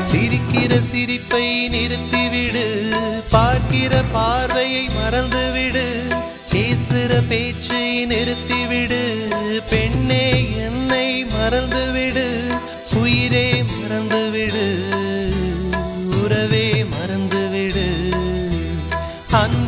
சிரிக்கிற சிரிப்பை நிறுத்திவிடு, பார்க்கிற பார்வையை மறந்துவிடு, பேசுற பேச்சை நிறுத்திவிடு, பெண்ணே என்னை மறந்துவிடு, உயிரே மறந்துவிடு, உறவே மறந்துவிடு, அன்பே